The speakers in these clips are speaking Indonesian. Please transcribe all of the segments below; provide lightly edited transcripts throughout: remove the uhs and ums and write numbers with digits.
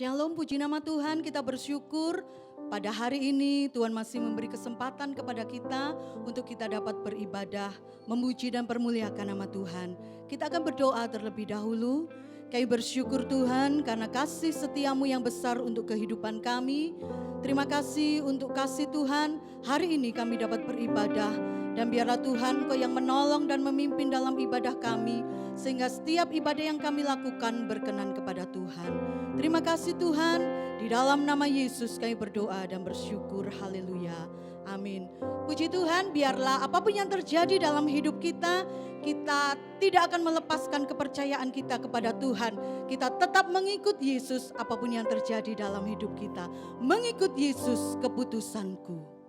Shalom, puji nama Tuhan. Kita bersyukur pada hari ini Tuhan masih memberi kesempatan kepada kita untuk kita dapat beribadah, memuji dan permuliakan nama Tuhan. Kita akan berdoa terlebih dahulu. Kami bersyukur Tuhan karena kasih setiamu yang besar untuk kehidupan kami. Terima kasih untuk kasih Tuhan. Hari ini kami dapat beribadah dan biarlah Tuhan Engkau yang menolong dan memimpin dalam ibadah kami, sehingga setiap ibadah yang kami lakukan berkenan kepada Tuhan. Terima kasih Tuhan, di dalam nama Yesus kami berdoa dan bersyukur. Haleluya, amin. Puji Tuhan, biarlah apapun yang terjadi dalam hidup kita, kita tidak akan melepaskan kepercayaan kita kepada Tuhan. Kita tetap mengikut Yesus apapun yang terjadi dalam hidup kita. Mengikut Yesus keputusanku.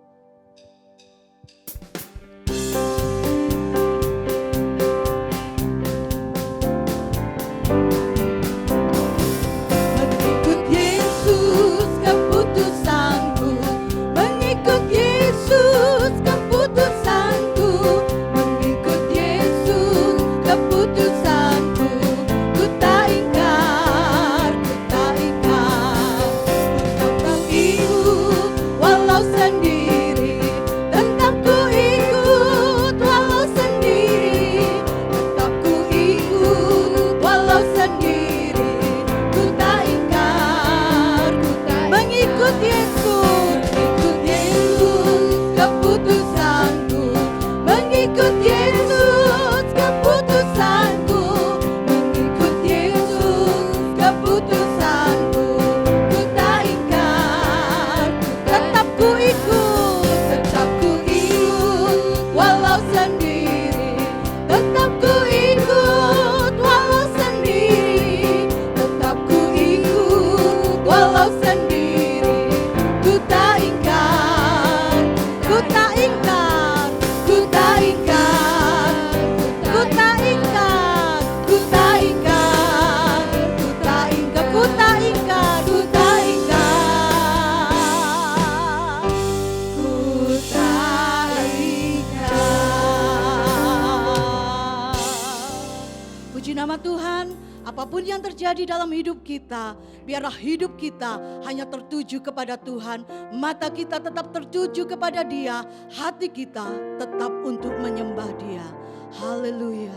Apapun yang terjadi dalam hidup kita, biarlah hidup kita hanya tertuju kepada Tuhan. Mata kita tetap tertuju kepada Dia, hati kita tetap untuk menyembah Dia. Haleluya.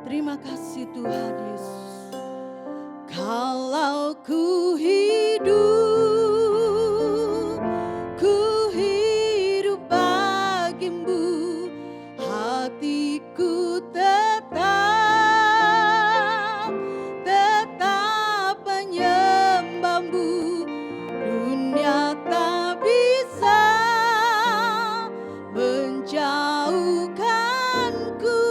Terima kasih Tuhan Yesus. Kalau ku hidup bagimu, hatiku tetap dunia tak bisa menjauhkanku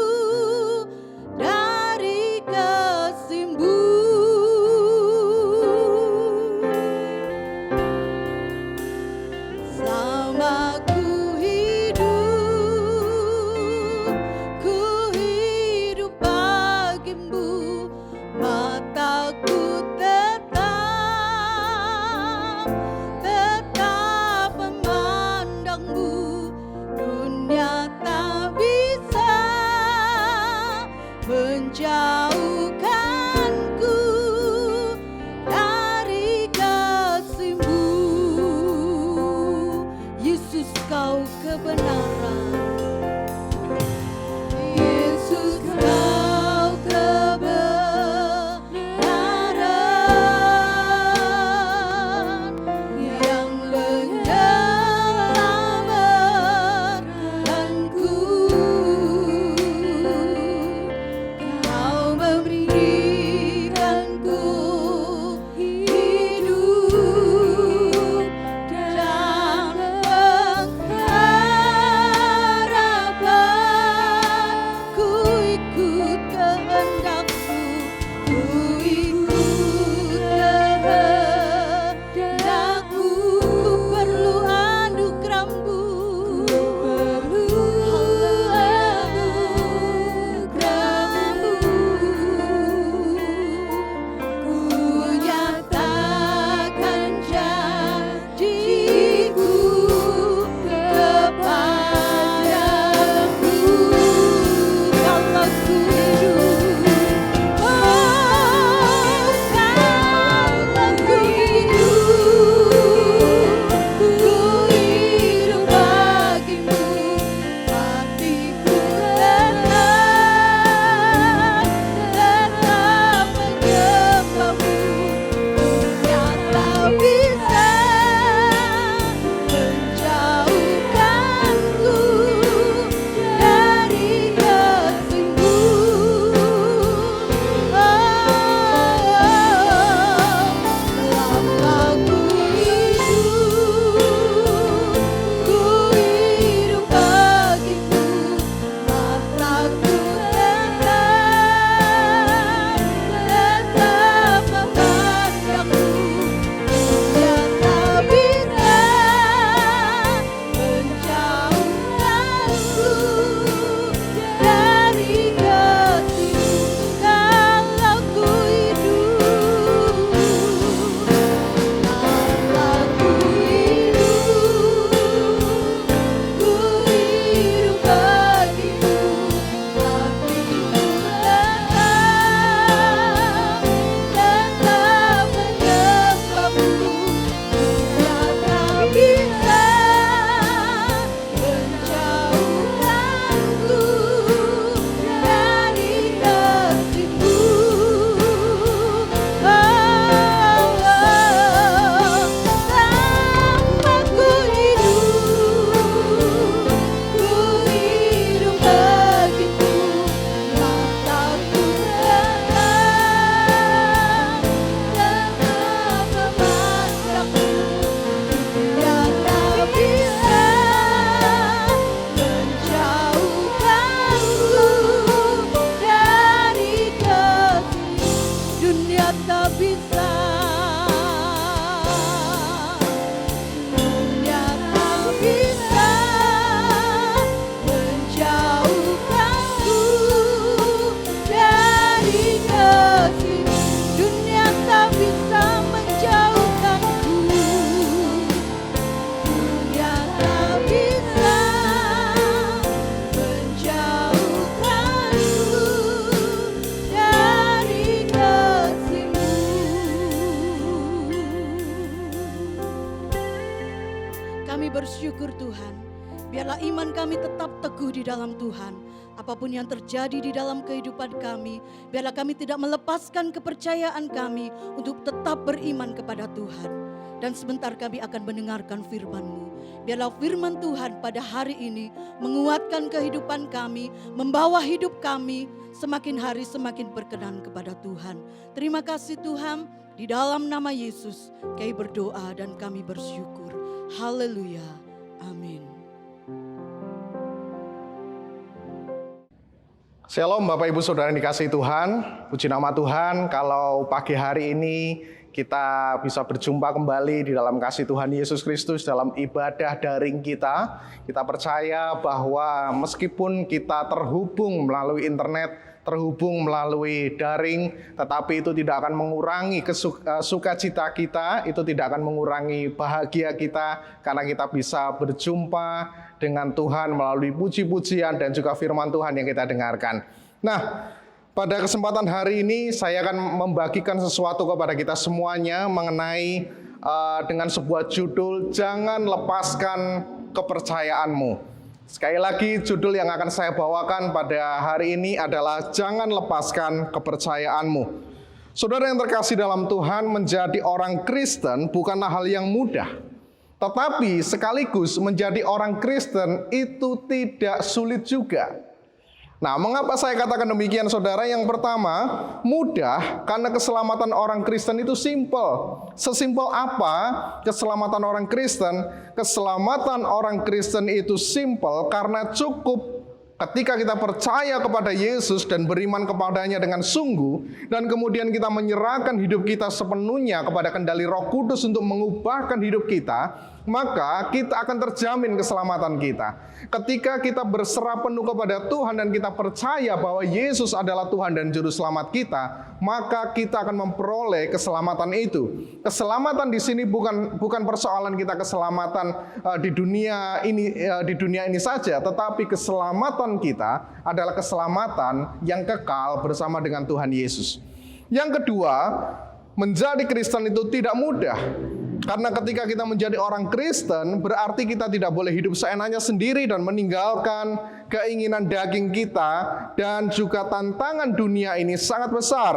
dari kasih-Mu. tak bisa, dunia tak bisa menjauhkanku dari kasih-Mu. Dunia tak bisa menjauhkanku, dunia tak bisa menjauhkanku dari kasih-Mu. Kami bersyukur Tuhan, biarlah iman kami tetap teguh di dalam Tuhan. Apapun yang terjadi di dalam kehidupan kami, biarlah kami tidak melepaskan kepercayaan kami untuk tetap beriman kepada Tuhan. Dan sebentar kami akan mendengarkan firman-Mu. Biarlah firman Tuhan pada hari ini menguatkan kehidupan kami, membawa hidup kami semakin hari semakin berkenan kepada Tuhan. Terima kasih Tuhan, di dalam nama Yesus kami berdoa dan kami bersyukur. Haleluya. Amin. Shalom Bapak Ibu Saudara yang dikasihi Tuhan. Puji nama Tuhan kalau pagi hari ini kita bisa berjumpa kembali di dalam kasih Tuhan Yesus Kristus dalam ibadah daring kita. Kita percaya bahwa meskipun kita terhubung melalui internet, terhubung melalui daring, tetapi itu tidak akan mengurangi sukacita kita, itu tidak akan mengurangi bahagia kita, karena kita bisa berjumpa dengan Tuhan melalui puji-pujian dan juga firman Tuhan yang kita dengarkan. Nah, pada kesempatan hari ini saya akan membagikan sesuatu kepada kita semuanya mengenai dengan sebuah judul, Jangan Lepaskan Kepercayaanmu. Sekali lagi judul yang akan saya bawakan pada hari ini adalah Jangan Lepaskan Kepercayaanmu. Saudara yang terkasih dalam Tuhan, menjadi orang Kristen bukanlah hal yang mudah. Tetapi sekaligus menjadi orang Kristen itu tidak sulit juga. Nah, mengapa saya katakan demikian saudara? Yang pertama, mudah karena keselamatan orang Kristen itu simpel. Sesimpel apa keselamatan orang Kristen? Keselamatan orang Kristen itu simpel karena cukup ketika kita percaya kepada Yesus dan beriman kepadanya dengan sungguh, dan kemudian kita menyerahkan hidup kita sepenuhnya kepada kendali Roh Kudus untuk mengubahkan hidup kita, maka kita akan terjamin keselamatan kita. Ketika kita berserah penuh kepada Tuhan dan kita percaya bahwa Yesus adalah Tuhan dan Juru Selamat kita, maka kita akan memperoleh keselamatan itu. Keselamatan di sini bukan persoalan kita keselamatan di dunia ini saja, tetapi keselamatan kita adalah keselamatan yang kekal bersama dengan Tuhan Yesus. Yang kedua, menjadi Kristen itu tidak mudah. Karena ketika kita menjadi orang Kristen, berarti kita tidak boleh hidup seenaknya sendiri dan meninggalkan keinginan daging kita, dan juga tantangan dunia ini sangat besar.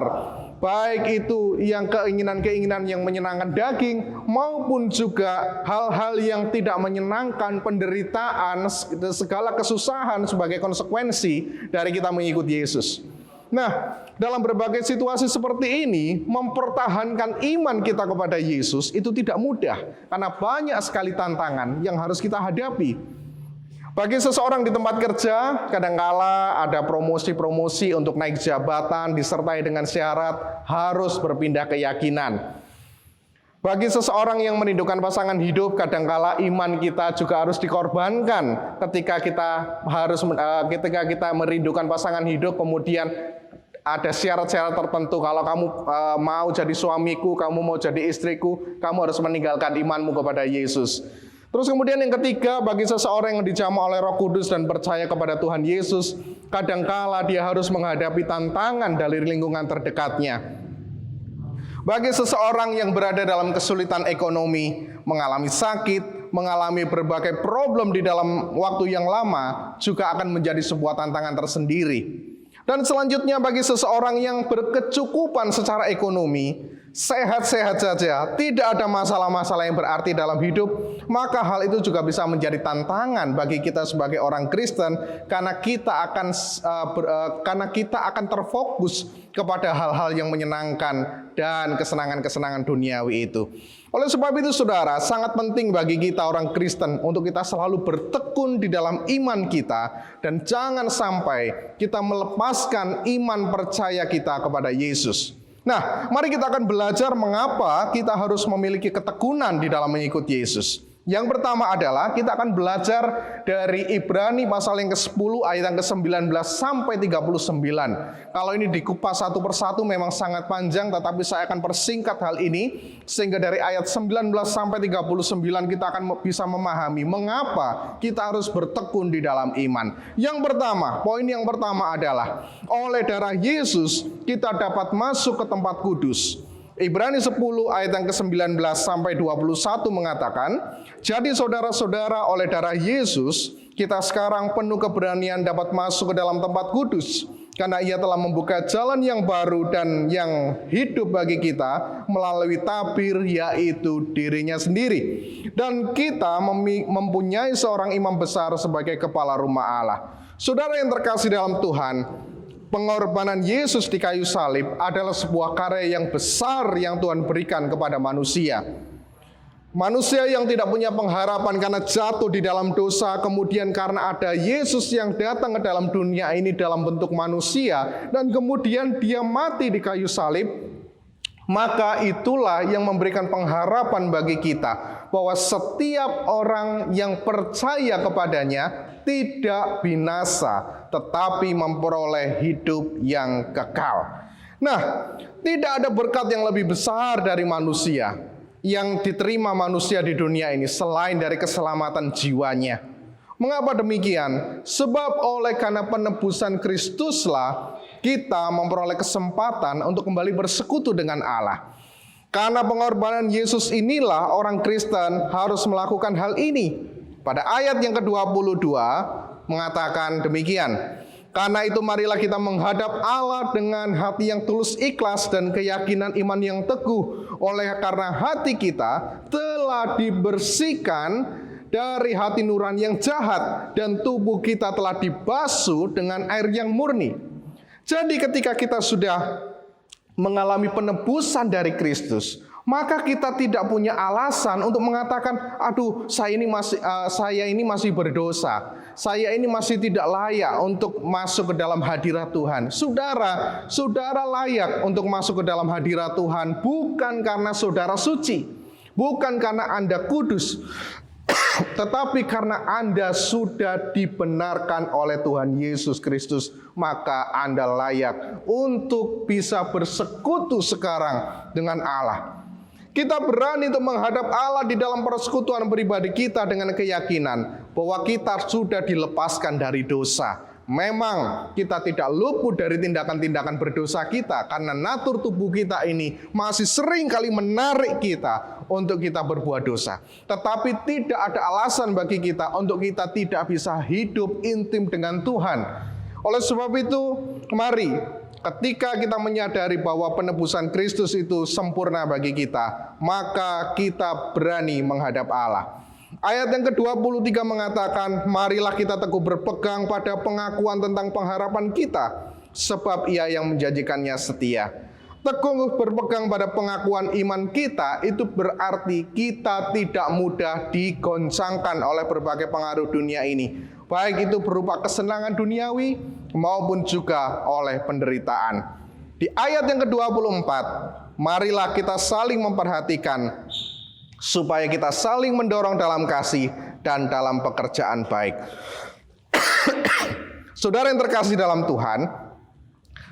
Baik itu yang keinginan-keinginan yang menyenangkan daging, maupun juga hal-hal yang tidak menyenangkan, penderitaan, segala kesusahan sebagai konsekuensi dari kita mengikuti Yesus. Nah, dalam berbagai situasi seperti ini, mempertahankan iman kita kepada Yesus itu tidak mudah, karena banyak sekali tantangan yang harus kita hadapi. Bagi seseorang di tempat kerja, kadangkala ada promosi-promosi untuk naik jabatan disertai dengan syarat harus berpindah keyakinan. Bagi seseorang yang merindukan pasangan hidup, kadangkala iman kita juga harus dikorbankan ketika kita merindukan pasangan hidup, kemudian ada syarat-syarat tertentu. Kalau kamu mau jadi suamiku, kamu mau jadi istriku, kamu harus meninggalkan imanmu kepada Yesus. Terus kemudian yang ketiga, bagi seseorang yang dijamah oleh Roh Kudus dan percaya kepada Tuhan Yesus, kadangkala dia harus menghadapi tantangan dari lingkungan terdekatnya. Bagi seseorang yang berada dalam kesulitan ekonomi, mengalami sakit, mengalami berbagai problem di dalam waktu yang lama, juga akan menjadi sebuah tantangan tersendiri. Dan selanjutnya bagi seseorang yang berkecukupan secara ekonomi, sehat-sehat saja, tidak ada masalah-masalah yang berarti dalam hidup, maka hal itu juga bisa menjadi tantangan bagi kita sebagai orang Kristen, karena kita akan terfokus kepada hal-hal yang menyenangkan dan kesenangan-kesenangan duniawi itu. Oleh sebab itu saudara, sangat penting bagi kita orang Kristen untuk kita selalu bertekun di dalam iman kita, dan jangan sampai kita melepaskan iman percaya kita kepada Yesus. Nah, mari kita akan belajar mengapa kita harus memiliki ketekunan di dalam mengikuti Yesus. Yang pertama adalah kita akan belajar dari Ibrani pasal yang ke-10 ayat yang ke-19 sampai 39. Kalau ini dikupas satu persatu memang sangat panjang, tetapi saya akan persingkat hal ini sehingga dari ayat 19 sampai 39 kita akan bisa memahami mengapa kita harus bertekun di dalam iman. Yang pertama, poin yang pertama adalah oleh darah Yesus kita dapat masuk ke tempat kudus. Ibrani 10 ayat yang ke-19 sampai 21 mengatakan, jadi saudara-saudara oleh darah Yesus, kita sekarang penuh keberanian dapat masuk ke dalam tempat kudus, karena ia telah membuka jalan yang baru dan yang hidup bagi kita melalui tabir, yaitu dirinya sendiri. Dan kita mempunyai seorang imam besar sebagai kepala rumah Allah. Saudara yang terkasih dalam Tuhan, pengorbanan Yesus di kayu salib adalah sebuah karya yang besar yang Tuhan berikan kepada manusia. Manusia yang tidak punya pengharapan karena jatuh di dalam dosa, kemudian karena ada Yesus yang datang ke dalam dunia ini dalam bentuk manusia, dan kemudian dia mati di kayu salib, maka itulah yang memberikan pengharapan bagi kita, bahwa setiap orang yang percaya kepadanya tidak binasa, tetapi memperoleh hidup yang kekal. Nah, tidak ada berkat yang lebih besar dari manusia yang diterima manusia di dunia ini selain dari keselamatan jiwanya. Mengapa demikian? Sebab oleh karena penebusan Kristuslah kita memperoleh kesempatan untuk kembali bersekutu dengan Allah. Karena pengorbanan Yesus inilah orang Kristen harus melakukan hal ini. Pada ayat yang ke-22 mengatakan demikian. Karena itu marilah kita menghadap Allah dengan hati yang tulus ikhlas dan keyakinan iman yang teguh. Oleh karena hati kita telah dibersihkan dari hati nurani yang jahat dan tubuh kita telah dibasuh dengan air yang murni. Jadi ketika kita sudah mengalami penebusan dari Kristus, maka kita tidak punya alasan untuk mengatakan, aduh saya ini masih berdosa, saya ini masih tidak layak untuk masuk ke dalam hadirat Tuhan. Saudara layak untuk masuk ke dalam hadirat Tuhan bukan karena saudara suci, bukan karena Anda kudus, tetapi karena Anda sudah dibenarkan oleh Tuhan Yesus Kristus, maka Anda layak untuk bisa bersekutu sekarang dengan Allah. Kita berani untuk menghadap Allah di dalam persekutuan pribadi kita dengan keyakinan bahwa kita sudah dilepaskan dari dosa. Memang kita tidak luput dari tindakan-tindakan berdosa kita karena natur tubuh kita ini masih sering kali menarik kita untuk kita berbuat dosa. Tetapi tidak ada alasan bagi kita untuk kita tidak bisa hidup intim dengan Tuhan. Oleh sebab itu, mari ketika kita menyadari bahwa penebusan Kristus itu sempurna bagi kita, maka kita berani menghadap Allah. Ayat yang ke-23 mengatakan, marilah kita teguh berpegang pada pengakuan tentang pengharapan kita, sebab Ia yang menjanjikannya setia. Teguh berpegang pada pengakuan iman kita, itu berarti kita tidak mudah digoncangkan oleh berbagai pengaruh dunia ini, baik itu berupa kesenangan duniawi maupun juga oleh penderitaan. Di ayat yang ke-24, marilah kita saling memperhatikan supaya kita saling mendorong dalam kasih dan dalam pekerjaan baik. Saudara yang terkasih dalam Tuhan,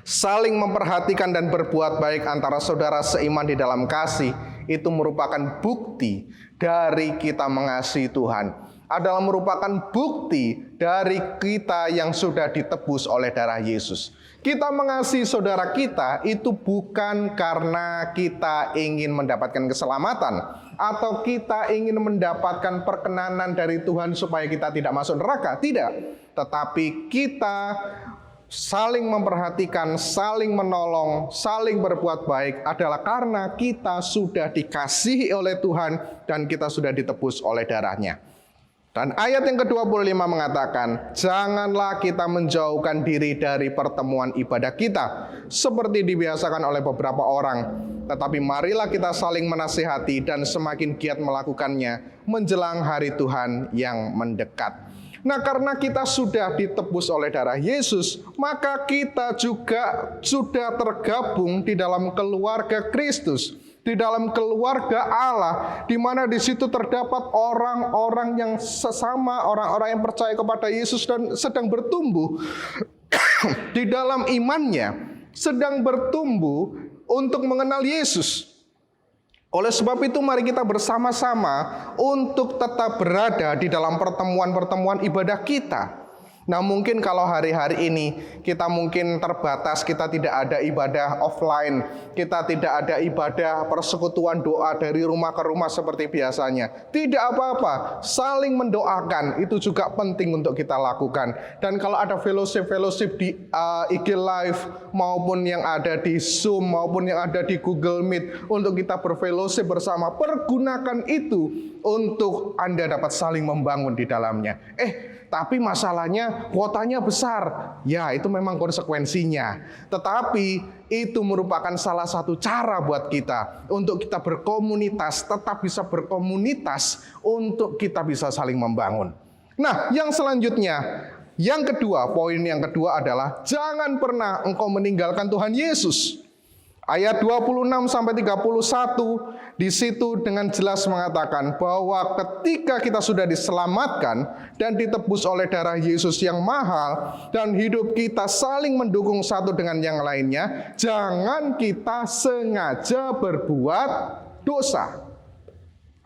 saling memperhatikan dan berbuat baik antara saudara seiman di dalam kasih itu merupakan bukti dari kita mengasihi Tuhan. Adalah merupakan bukti dari kita yang sudah ditebus oleh darah Yesus. Kita mengasihi saudara kita itu bukan karena kita ingin mendapatkan keselamatan atau kita ingin mendapatkan perkenanan dari Tuhan supaya kita tidak masuk neraka. Tidak. Tetapi kita saling memperhatikan, saling menolong, saling berbuat baik adalah karena kita sudah dikasihi oleh Tuhan dan kita sudah ditebus oleh darahnya. Dan ayat yang ke-25 mengatakan, janganlah kita menjauhkan diri dari pertemuan ibadah kita, seperti dibiasakan oleh beberapa orang. Tetapi marilah kita saling menasihati dan semakin giat melakukannya menjelang hari Tuhan yang mendekat. Nah, karena kita sudah ditebus oleh darah Yesus, maka kita juga sudah tergabung di dalam keluarga Kristus, di dalam keluarga Allah, di mana di situ terdapat orang-orang yang sesama, orang-orang yang percaya kepada Yesus dan sedang bertumbuh di dalam imannya, sedang bertumbuh untuk mengenal Yesus. Oleh sebab itu mari kita bersama-sama untuk tetap berada di dalam pertemuan-pertemuan ibadah kita. Nah, mungkin kalau hari-hari ini kita mungkin terbatas, kita tidak ada ibadah offline, kita tidak ada ibadah persekutuan doa dari rumah ke rumah seperti biasanya. Tidak apa-apa, saling mendoakan itu juga penting untuk kita lakukan. Dan kalau ada fellowship di IG Live maupun yang ada di Zoom maupun yang ada di Google Meet untuk kita berfellowship bersama, pergunakan itu untuk Anda dapat saling membangun di dalamnya. Tapi masalahnya kuotanya besar. Ya, itu memang konsekuensinya. Tetapi itu merupakan salah satu cara buat kita untuk kita berkomunitas, tetap bisa berkomunitas untuk kita bisa saling membangun. Nah, yang selanjutnya, yang kedua, poin yang kedua adalah jangan pernah engkau meninggalkan Tuhan Yesus. Ayat 26 sampai 31 di situ dengan jelas mengatakan bahwa ketika kita sudah diselamatkan dan ditebus oleh darah Yesus yang mahal dan hidup kita saling mendukung satu dengan yang lainnya, jangan kita sengaja berbuat dosa.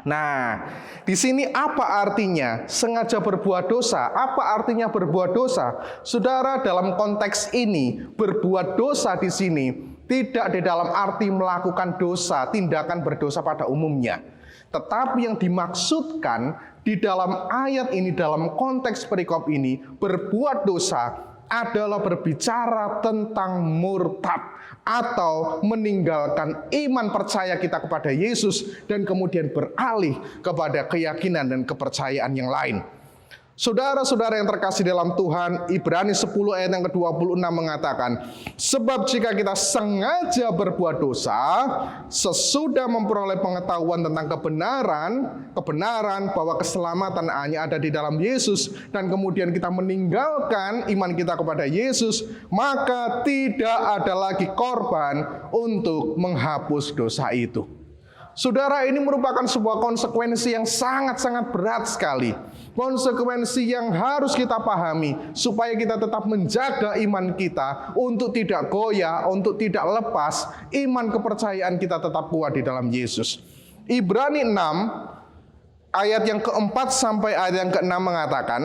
Nah, di sini apa artinya sengaja berbuat dosa? Apa artinya berbuat dosa? Saudara, dalam konteks ini berbuat dosa di sini tidak di dalam arti melakukan dosa, tindakan berdosa pada umumnya. Tetapi yang dimaksudkan di dalam ayat ini, dalam konteks perikop ini, berbuat dosa adalah berbicara tentang murtad atau meninggalkan iman percaya kita kepada Yesus dan kemudian beralih kepada keyakinan dan kepercayaan yang lain. Saudara-saudara yang terkasih dalam Tuhan, Ibrani 10 ayat yang ke-26 mengatakan, sebab jika kita sengaja berbuat dosa, sesudah memperoleh pengetahuan tentang kebenaran bahwa keselamatan hanya ada di dalam Yesus, dan kemudian kita meninggalkan iman kita kepada Yesus, maka tidak ada lagi korban untuk menghapus dosa itu. Saudara, ini merupakan sebuah konsekuensi yang sangat-sangat berat sekali. Konsekuensi yang harus kita pahami supaya kita tetap menjaga iman kita untuk tidak goyah, untuk tidak lepas, iman kepercayaan kita tetap kuat di dalam Yesus. Ibrani 6 ayat yang keempat sampai ayat yang ke-6 mengatakan,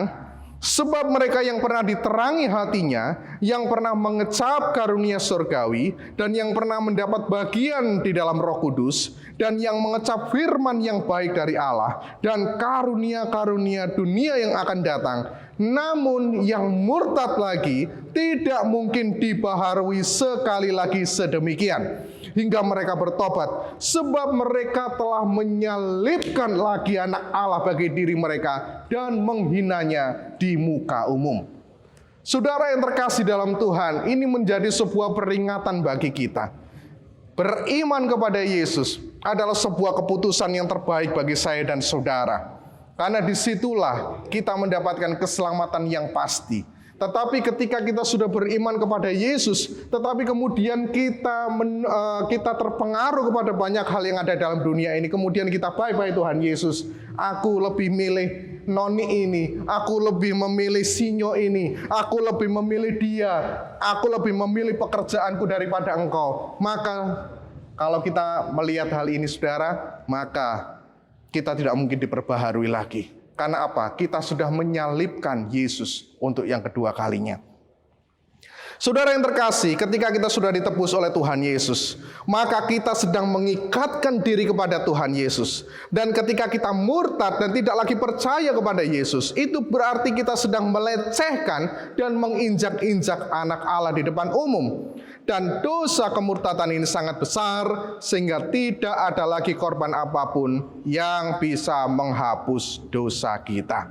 sebab mereka yang pernah diterangi hatinya, yang pernah mengecap karunia surgawi, dan yang pernah mendapat bagian di dalam Roh Kudus, dan yang mengecap firman yang baik dari Allah, dan karunia-karunia dunia yang akan datang, namun yang murtad lagi tidak mungkin dibaharui sekali lagi sedemikian, hingga mereka bertobat, sebab mereka telah menyalibkan lagi anak Allah bagi diri mereka dan menghinanya di muka umum. Saudara yang terkasih dalam Tuhan, ini menjadi sebuah peringatan bagi kita. Beriman kepada Yesus adalah sebuah keputusan yang terbaik bagi saya dan saudara. Karena disitulah kita mendapatkan keselamatan yang pasti. Tetapi ketika kita sudah beriman kepada Yesus, tetapi kemudian kita terpengaruh kepada banyak hal yang ada dalam dunia ini, kemudian kita bye-bye Tuhan Yesus, aku lebih milih noni ini, aku lebih memilih sinyo ini, aku lebih memilih dia, aku lebih memilih pekerjaanku daripada engkau. Maka kalau kita melihat hal ini saudara, maka kita tidak mungkin diperbaharui lagi. Karena apa? Kita sudah menyalibkan Yesus untuk yang kedua kalinya. Saudara yang terkasih, ketika kita sudah ditebus oleh Tuhan Yesus, maka kita sedang mengikatkan diri kepada Tuhan Yesus. Dan ketika kita murtad dan tidak lagi percaya kepada Yesus, itu berarti kita sedang melecehkan dan menginjak-injak anak Allah di depan umum. Dan dosa kemurtadan ini sangat besar, sehingga tidak ada lagi korban apapun yang bisa menghapus dosa kita.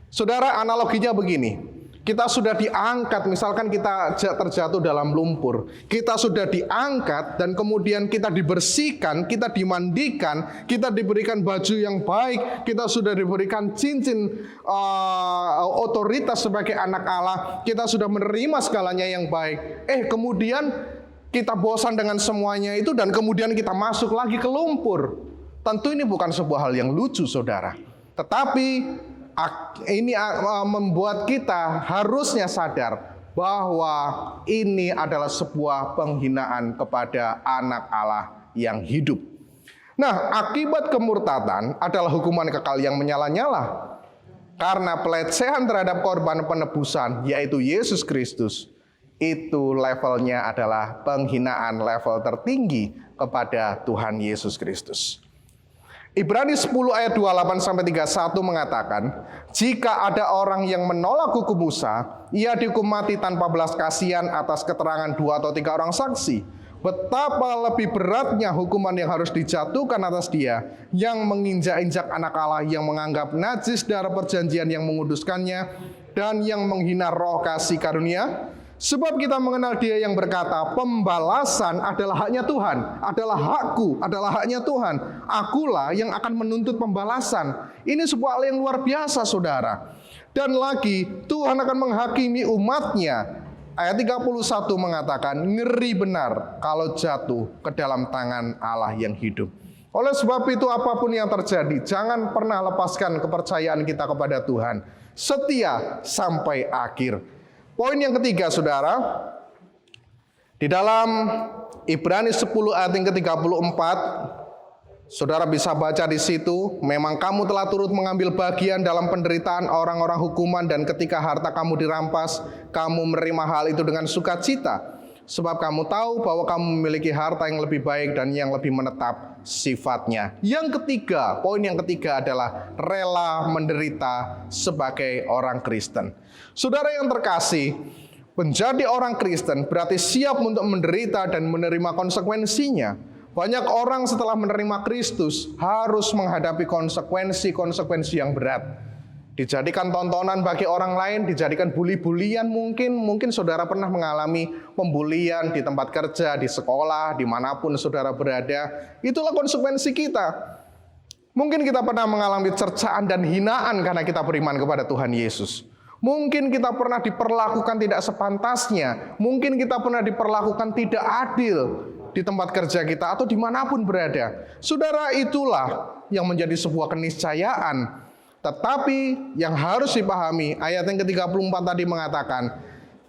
Saudara, analoginya begini. Kita sudah diangkat, misalkan kita terjatuh dalam lumpur. Kita sudah diangkat dan kemudian kita dibersihkan, kita dimandikan, kita diberikan baju yang baik, kita sudah diberikan cincin otoritas sebagai anak Allah, kita sudah menerima segalanya yang baik. Kemudian kita bosan dengan semuanya itu dan kemudian kita masuk lagi ke lumpur. Tentu ini bukan sebuah hal yang lucu, saudara. Tetapi ini membuat kita harusnya sadar bahwa ini adalah sebuah penghinaan kepada anak Allah yang hidup. Nah, akibat kemurtadan adalah hukuman kekal yang menyala-nyala. Karena pelecehan terhadap korban penebusan, yaitu Yesus Kristus, itu levelnya adalah penghinaan level tertinggi kepada Tuhan Yesus Kristus. Ibrani 10 ayat 28-31 mengatakan, jika ada orang yang menolak hukum Musa, ia dihukum mati tanpa belas kasihan atas keterangan 2 atau 3 orang saksi. Betapa lebih beratnya hukuman yang harus dijatuhkan atas dia, yang menginjak-injak anak Allah, yang menganggap najis darah perjanjian yang menguduskannya, dan yang menghina roh kasih karunia. Sebab kita mengenal Dia yang berkata, pembalasan adalah haknya Tuhan, adalah hakku, adalah haknya Tuhan. Akulah yang akan menuntut pembalasan. Ini sebuah hal yang luar biasa, saudara. Dan lagi, Tuhan akan menghakimi umatnya. Ayat 31 mengatakan, ngeri benar kalau jatuh ke dalam tangan Allah yang hidup. Oleh sebab itu, apapun yang terjadi, jangan pernah lepaskan kepercayaan kita kepada Tuhan. Setia sampai akhir. Poin yang ketiga, saudara, di dalam Ibrani 10 ayat yang ke-34, saudara bisa baca di situ, memang kamu telah turut mengambil bagian dalam penderitaan orang-orang hukuman, dan ketika harta kamu dirampas, kamu menerima hal itu dengan sukacita, sebab kamu tahu bahwa kamu memiliki harta yang lebih baik dan yang lebih menetap sifatnya. Yang ketiga, poin yang ketiga adalah rela menderita sebagai orang Kristen. Saudara yang terkasih, menjadi orang Kristen berarti siap untuk menderita dan menerima konsekuensinya. Banyak orang setelah menerima Kristus harus menghadapi konsekuensi yang berat. Dijadikan tontonan bagi orang lain, dijadikan bully-bulian mungkin saudara pernah mengalami pembulian di tempat kerja, di sekolah, dimanapun saudara berada. Itulah konsekuensi kita. Mungkin kita pernah mengalami cercaan dan hinaan karena kita beriman kepada Tuhan Yesus. Mungkin kita pernah diperlakukan tidak sepantasnya. Mungkin kita pernah diperlakukan tidak adil di tempat kerja kita atau dimanapun berada. Saudara, itulah yang menjadi sebuah keniscayaan. Tetapi yang harus dipahami, ayat yang ke-34 tadi mengatakan,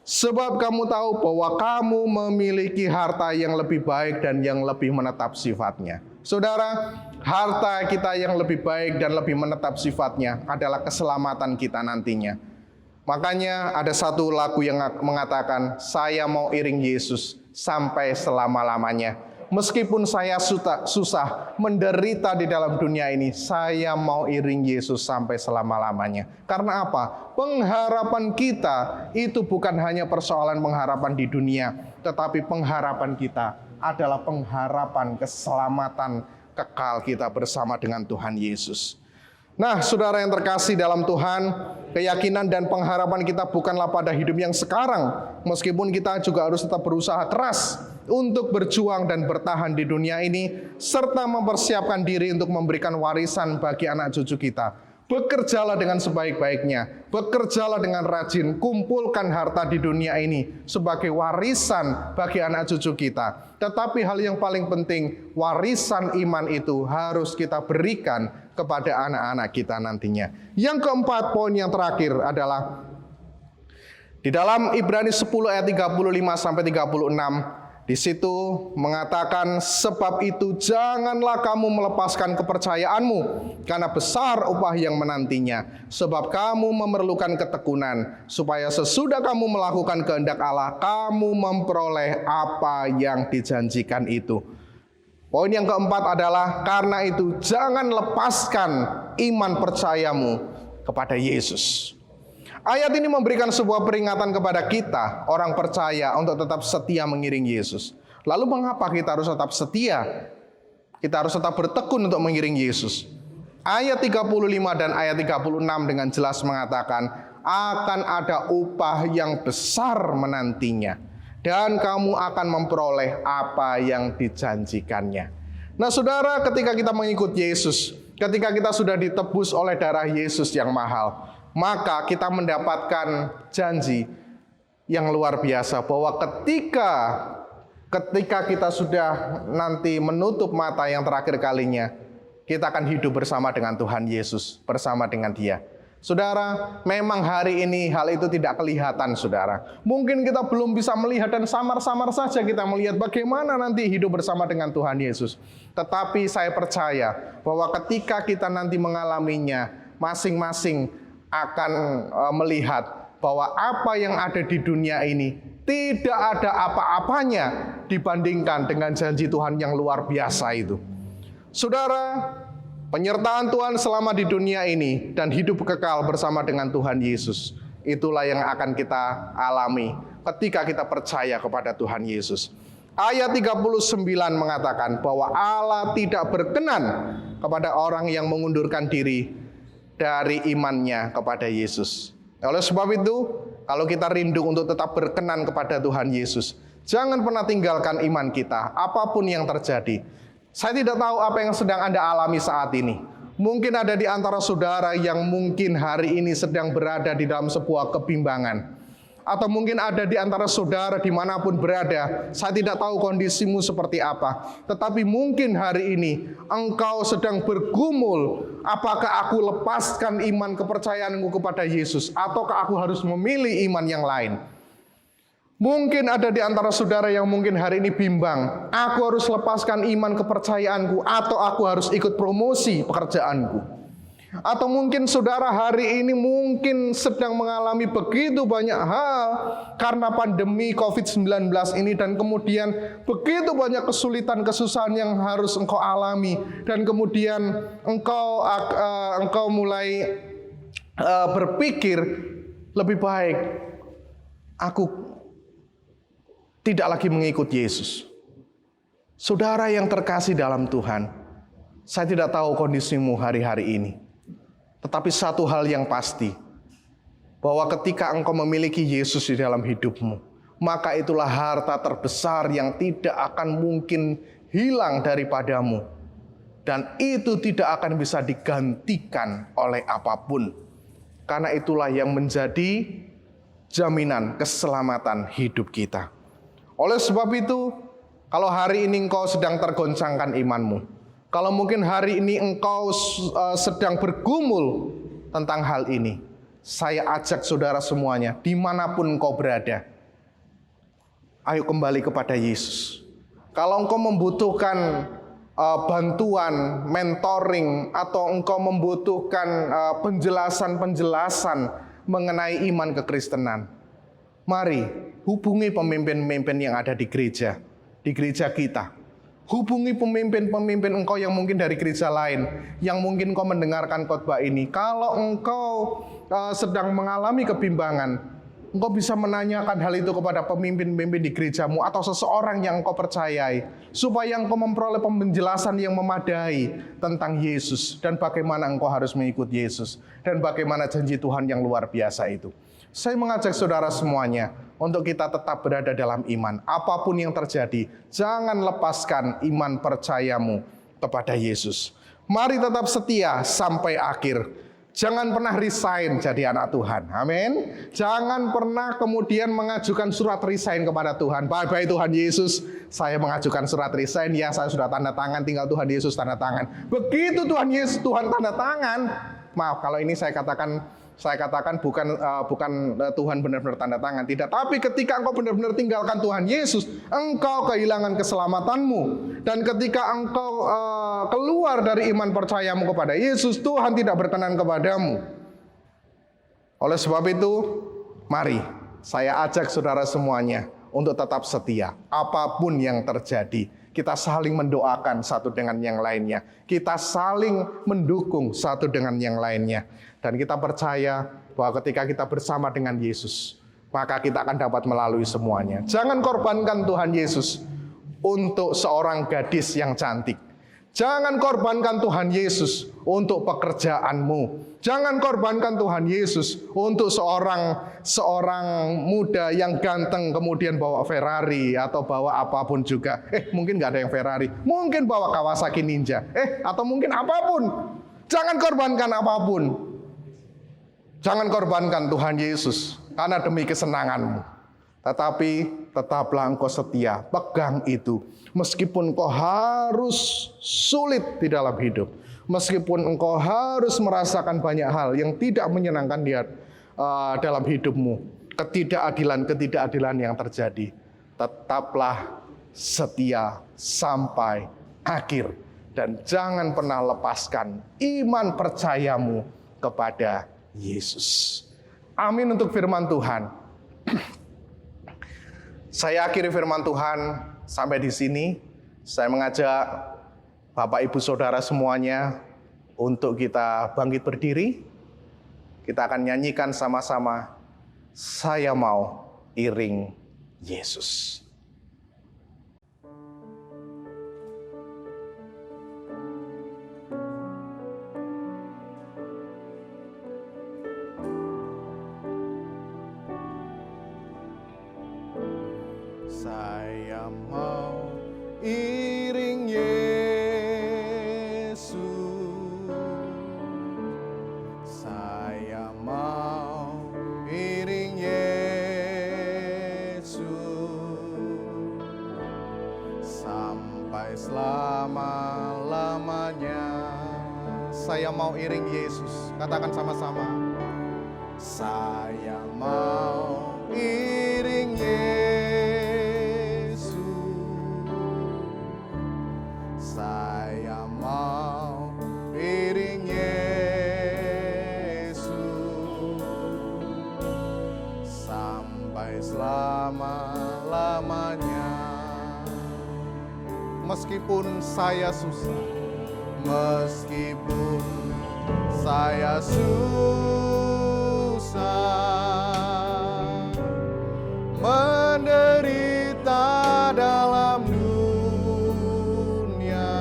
sebab kamu tahu bahwa kamu memiliki harta yang lebih baik dan yang lebih menetap sifatnya. Saudara, harta kita yang lebih baik dan lebih menetap sifatnya adalah keselamatan kita nantinya. Makanya ada satu lagu yang mengatakan, saya mau iring Yesus sampai selama-lamanya. Meskipun saya susah menderita di dalam dunia ini, saya mau iring Yesus sampai selama-lamanya. Karena apa? Pengharapan kita itu bukan hanya persoalan pengharapan di dunia, tetapi pengharapan kita adalah pengharapan keselamatan kekal kita bersama dengan Tuhan Yesus. Nah, saudara yang terkasih dalam Tuhan, keyakinan dan pengharapan kita bukanlah pada hidup yang sekarang, meskipun kita juga harus tetap berusaha keras untuk berjuang dan bertahan di dunia ini, serta mempersiapkan diri untuk memberikan warisan bagi anak cucu kita. Bekerjalah dengan sebaik-baiknya, bekerjalah dengan rajin, kumpulkan harta di dunia ini sebagai warisan bagi anak cucu kita. Tetapi hal yang paling penting, warisan iman itu harus kita berikan kepada anak-anak kita nantinya. Yang keempat, poin yang terakhir adalah di dalam Ibrani 10 ayat 35-36, di situ mengatakan, sebab itu janganlah kamu melepaskan kepercayaanmu, karena besar upah yang menantinya. Sebab kamu memerlukan ketekunan, supaya sesudah kamu melakukan kehendak Allah, kamu memperoleh apa yang dijanjikan itu. Poin yang keempat adalah, karena itu jangan lepaskan iman percayamu kepada Yesus. Ayat ini memberikan sebuah peringatan kepada kita, orang percaya, untuk tetap setia mengiring Yesus. Lalu mengapa kita harus tetap setia? Kita harus tetap bertekun untuk mengiring Yesus. Ayat 35 dan ayat 36 dengan jelas mengatakan, akan ada upah yang besar menantinya, dan kamu akan memperoleh apa yang dijanjikannya. Nah saudara, ketika kita mengikut Yesus, ketika kita sudah ditebus oleh darah Yesus yang mahal, maka kita mendapatkan janji yang luar biasa, bahwa ketika kita sudah nanti menutup mata yang terakhir kalinya, kita akan hidup bersama dengan Tuhan Yesus, bersama dengan Dia. Saudara, memang hari ini hal itu tidak kelihatan, saudara. Mungkin kita belum bisa melihat dan samar-samar saja kita melihat bagaimana nanti hidup bersama dengan Tuhan Yesus. Tetapi saya percaya bahwa ketika kita nanti mengalaminya, masing-masing akan melihat bahwa apa yang ada di dunia ini tidak ada apa-apanya dibandingkan dengan janji Tuhan yang luar biasa itu. Saudara, penyertaan Tuhan selama di dunia ini dan hidup kekal bersama dengan Tuhan Yesus, itulah yang akan kita alami ketika kita percaya kepada Tuhan Yesus. Ayat 39 mengatakan bahwa Allah tidak berkenan kepada orang yang mengundurkan diri dari imannya kepada Yesus. Oleh sebab itu, kalau kita rindu untuk tetap berkenan kepada Tuhan Yesus, jangan pernah tinggalkan iman kita, apapun yang terjadi. Saya tidak tahu apa yang sedang Anda alami saat ini. Mungkin ada di antara saudara yang mungkin hari ini sedang berada di dalam sebuah kebimbangan. Atau mungkin ada di antara saudara dimanapun berada, saya tidak tahu kondisimu seperti apa. Tetapi mungkin hari ini engkau sedang bergumul, apakah aku lepaskan iman kepercayaanku kepada Yesus, ataukah aku harus memilih iman yang lain. Mungkin ada di antara saudara yang mungkin hari ini bimbang, aku harus lepaskan iman kepercayaanku atau aku harus ikut promosi pekerjaanku. Atau mungkin saudara hari ini mungkin sedang mengalami begitu banyak hal karena pandemi COVID-19 ini, dan kemudian begitu banyak kesulitan, kesusahan yang harus engkau alami, dan kemudian engkau mulai berpikir, lebih baik aku tidak lagi mengikut Yesus. Saudara yang terkasih dalam Tuhan, saya tidak tahu kondisimu hari-hari ini. Tetapi satu hal yang pasti, bahwa ketika engkau memiliki Yesus di dalam hidupmu, maka itulah harta terbesar yang tidak akan mungkin hilang daripadamu. Dan itu tidak akan bisa digantikan oleh apapun. Karena itulah yang menjadi jaminan keselamatan hidup kita. Oleh sebab itu, kalau hari ini engkau sedang tergoncangkan imanmu, kalau mungkin hari ini engkau sedang bergumul tentang hal ini, saya ajak saudara semuanya, dimanapun engkau berada, ayo kembali kepada Yesus. Kalau engkau membutuhkan bantuan, mentoring, atau engkau membutuhkan penjelasan-penjelasan mengenai iman kekristenan, mari hubungi pemimpin-pemimpin yang ada di gereja kita. Hubungi pemimpin-pemimpin engkau yang mungkin dari gereja lain, yang mungkin engkau mendengarkan khotbah ini. Kalau engkau sedang mengalami kebimbangan, engkau bisa menanyakan hal itu kepada pemimpin-pemimpin di gerejamu atau seseorang yang engkau percayai, supaya engkau memperoleh penjelasan yang memadai tentang Yesus dan bagaimana engkau harus mengikut Yesus dan bagaimana janji Tuhan yang luar biasa itu. Saya mengajak saudara semuanya untuk kita tetap berada dalam iman. Apapun yang terjadi, jangan lepaskan iman percayamu kepada Yesus. Mari tetap setia sampai akhir. Jangan pernah resign jadi anak Tuhan. Amin. Jangan pernah kemudian mengajukan surat resign kepada Tuhan. Bye-bye Tuhan Yesus, saya mengajukan surat resign. Ya, saya sudah tanda tangan, tinggal Tuhan Yesus tanda tangan. Begitu Tuhan Yesus, Tuhan tanda tangan. Maaf kalau ini saya katakan bukan Tuhan benar-benar tanda tangan, tidak. Tapi ketika engkau benar-benar tinggalkan Tuhan Yesus, engkau kehilangan keselamatanmu. Dan ketika engkau keluar dari iman percayamu kepada Yesus, Tuhan tidak berkenan kepadamu. Oleh sebab itu, mari saya ajak saudara semuanya untuk tetap setia. Apapun yang terjadi, kita saling mendoakan satu dengan yang lainnya. Kita saling mendukung satu dengan yang lainnya. Dan kita percaya bahwa ketika kita bersama dengan Yesus, maka kita akan dapat melalui semuanya. Jangan korbankan Tuhan Yesus untuk seorang gadis yang cantik. Jangan korbankan Tuhan Yesus untuk pekerjaanmu. Jangan korbankan Tuhan Yesus untuk seorang muda yang ganteng kemudian bawa Ferrari atau bawa apapun juga. Mungkin nggak ada yang Ferrari. Mungkin bawa Kawasaki Ninja. Atau mungkin apapun. Jangan korbankan apapun. Jangan korbankan Tuhan Yesus karena demi kesenanganmu. Tetapi tetaplah engkau setia, pegang itu. Meskipun engkau harus sulit di dalam hidup, meskipun engkau harus merasakan banyak hal yang tidak menyenangkan dalam hidupmu, ketidakadilan yang terjadi, tetaplah setia sampai akhir. Dan jangan pernah lepaskan iman percayamu kepada Yesus. Amin untuk firman Tuhan. Saya akhiri firman Tuhan sampai di sini. Saya mengajak Bapak Ibu Saudara semuanya untuk kita bangkit berdiri. Kita akan nyanyikan sama-sama, "Saya mau iring Yesus." Saya mau iring Yesus. Saya mau iring Yesus sampai selama-lamanya. Saya mau iring Yesus. Katakan sama-sama. Saya mau iring Yesus. Saya mau iring Yesus sampai selama-lamanya. Meskipun saya susah, meskipun saya susah, menderita dalam dunia,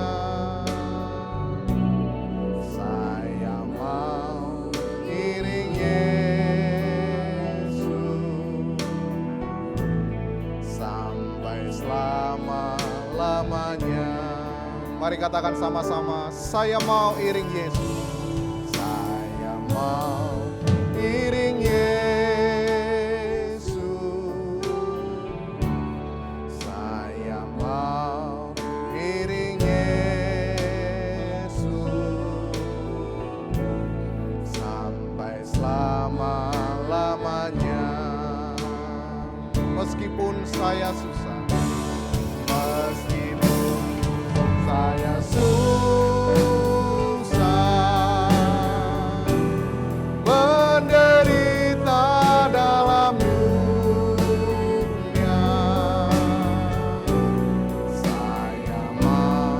saya mau iring Yesus sampai selama-lamanya. Mari katakan sama-sama, saya mau iring Yesus. Saya mau iring Yesus. Saya mau iring Yesus sampai selama-lamanya. Meskipun saya susah, meskipun saya susah, menderita dalam dunia, saya mau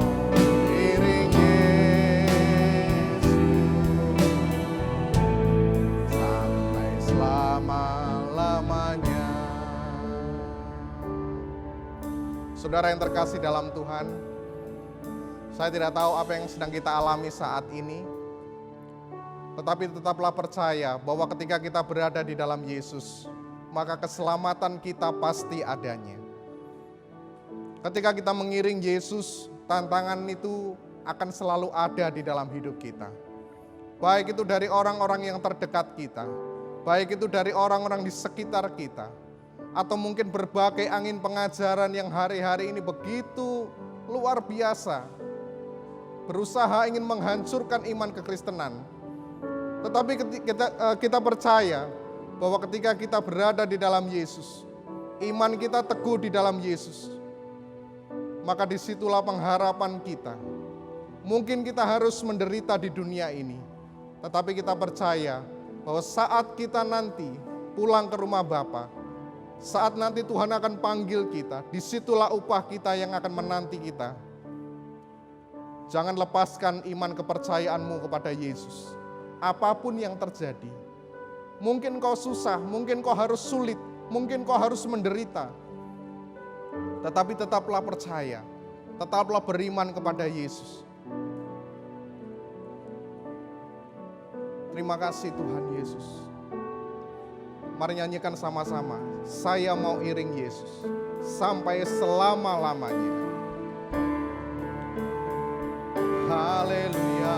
iring Yesus sampai selama-lamanya. Saudara yang terkasih dalam Tuhan, saya tidak tahu apa yang sedang kita alami saat ini, tetapi tetaplah percaya bahwa ketika kita berada di dalam Yesus, maka keselamatan kita pasti adanya. Ketika kita mengiring Yesus, tantangan itu akan selalu ada di dalam hidup kita. Baik itu dari orang-orang yang terdekat kita, baik itu dari orang-orang di sekitar kita, atau mungkin berbagai angin pengajaran yang hari-hari ini begitu luar biasa, berusaha ingin menghancurkan iman kekristenan. Tetapi kita percaya bahwa ketika kita berada di dalam Yesus, iman kita teguh di dalam Yesus, maka disitulah pengharapan kita. Mungkin kita harus menderita di dunia ini, tetapi kita percaya bahwa saat kita nanti pulang ke rumah Bapa, saat nanti Tuhan akan panggil kita, disitulah upah kita yang akan menanti kita. Jangan lepaskan iman kepercayaanmu kepada Yesus. Apapun yang terjadi, mungkin kau susah, mungkin kau harus sulit, mungkin kau harus menderita, tetapi tetaplah percaya, tetaplah beriman kepada Yesus. Terima kasih Tuhan Yesus. Mari nyanyikan sama-sama. Saya mau iring Yesus sampai selama-lamanya. Haleluya.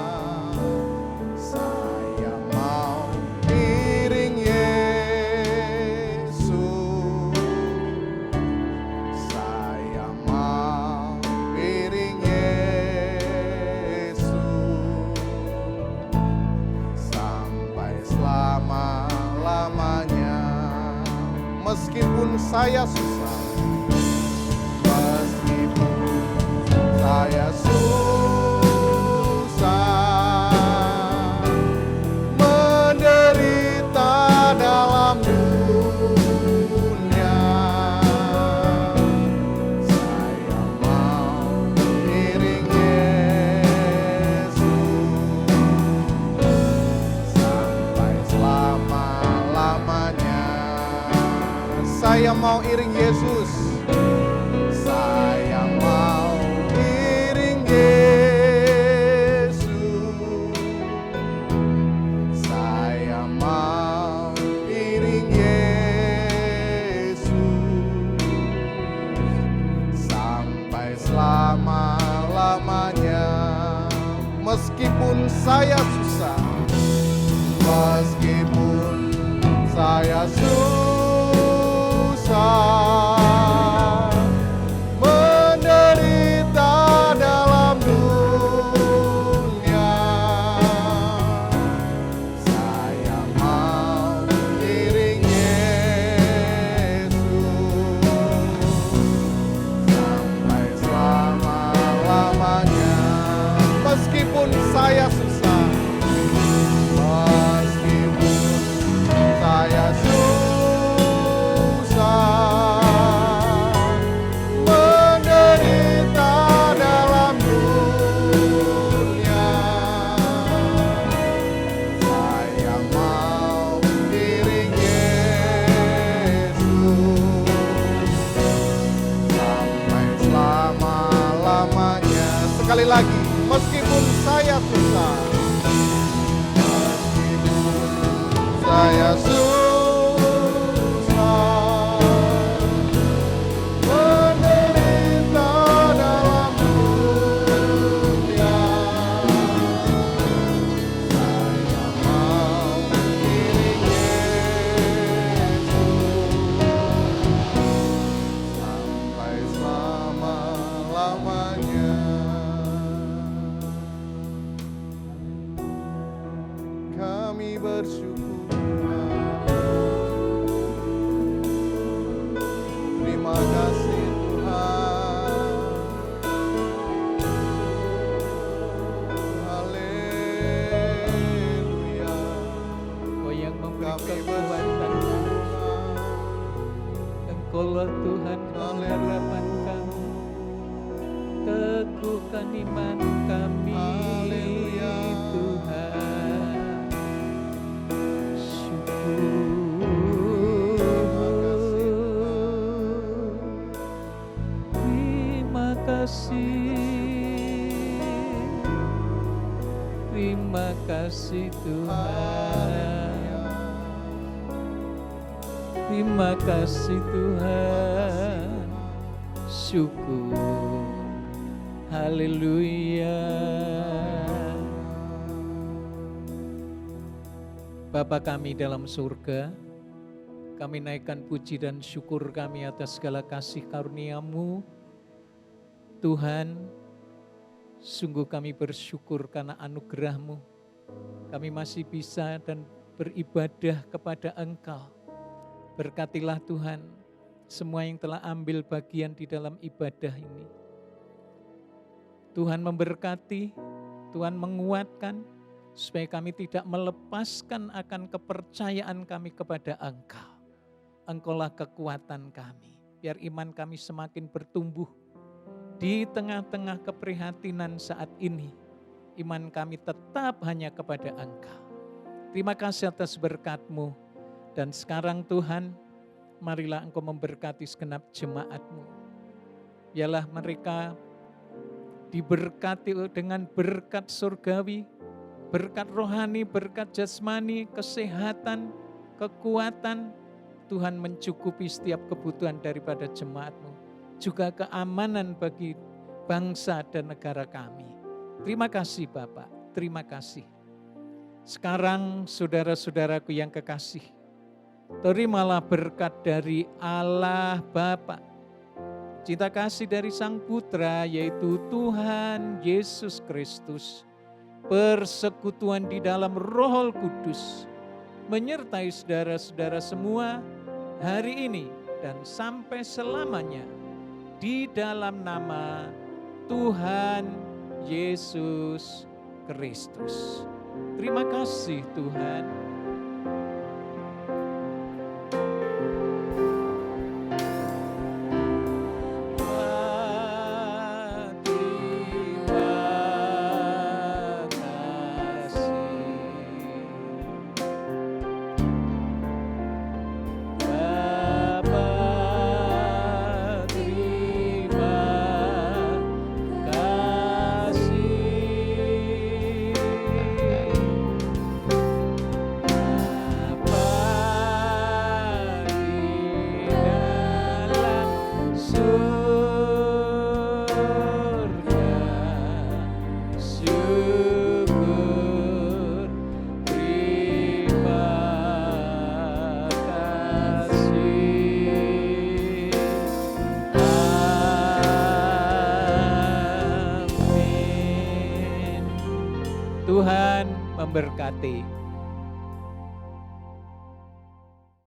Saya mau iring Yesus. Saya mau iring Yesus sampai selama-lamanya. Meskipun saya susah, meskipun saya susah, menderita dalam dunia, saya mau iring Yesus sampai selama-lamanya. Saya mau iring Yesus. Saya mau iring Yesus. Saya mau iring Yesus sampai selama-lamanya. Meskipun saya susah, meskipun saya susah, menderita dalam dunia, saya mau iring Yesus sampai selama-lamanya. Meskipun saya susah, meskipun saya susah, menderita dalam dunia, saya mau iring Yesus sampai selama-lamanya. Sekali lagi, meskipun saya susah, meskipun saya susah, menderita dalam dunia, saya mau iring Yesus sampai selama-lamanya. Kami bersyukur, terima kasih Tuhan. Haleluya. Engkau yang memberi Kami kekuatan, bersyukur, Engkaulah Tuhan pengharapan kami, teguhkan iman kami. Haleluya. Tuhan, syukur. Terima kasih Tuhan. Terima kasih Tuhan. Syukur. Haleluya. Bapa kami dalam surga, kami naikkan puji dan syukur kami atas segala kasih karunia-Mu. Tuhan, sungguh kami bersyukur karena anugerah-Mu. Kami masih bisa dan beribadah kepada Engkau. Berkatilah Tuhan semua yang telah ambil bagian di dalam ibadah ini. Tuhan memberkati, Tuhan menguatkan, supaya kami tidak melepaskan akan kepercayaan kami kepada Engkau. Engkaulah kekuatan kami. Biar iman kami semakin bertumbuh. Di tengah-tengah keprihatinan saat ini, iman kami tetap hanya kepada Engkau. Terima kasih atas berkat-Mu. Dan sekarang Tuhan, marilah Engkau memberkati segenap jemaat-Mu. Biarlah mereka diberkati dengan berkat surgawi, berkat rohani, berkat jasmani, kesehatan, kekuatan. Tuhan mencukupi setiap kebutuhan daripada jemaat-Mu. Juga keamanan bagi bangsa dan negara kami. Terima kasih Bapak, terima kasih. Sekarang saudara-saudaraku yang kekasih, terimalah berkat dari Allah Bapa, cinta kasih dari Sang Putra yaitu Tuhan Yesus Kristus, persekutuan di dalam Roh Kudus, menyertai saudara-saudara semua hari ini dan sampai selamanya di dalam nama Tuhan Yesus Kristus. Terima kasih Tuhan. Tuhan memberkati.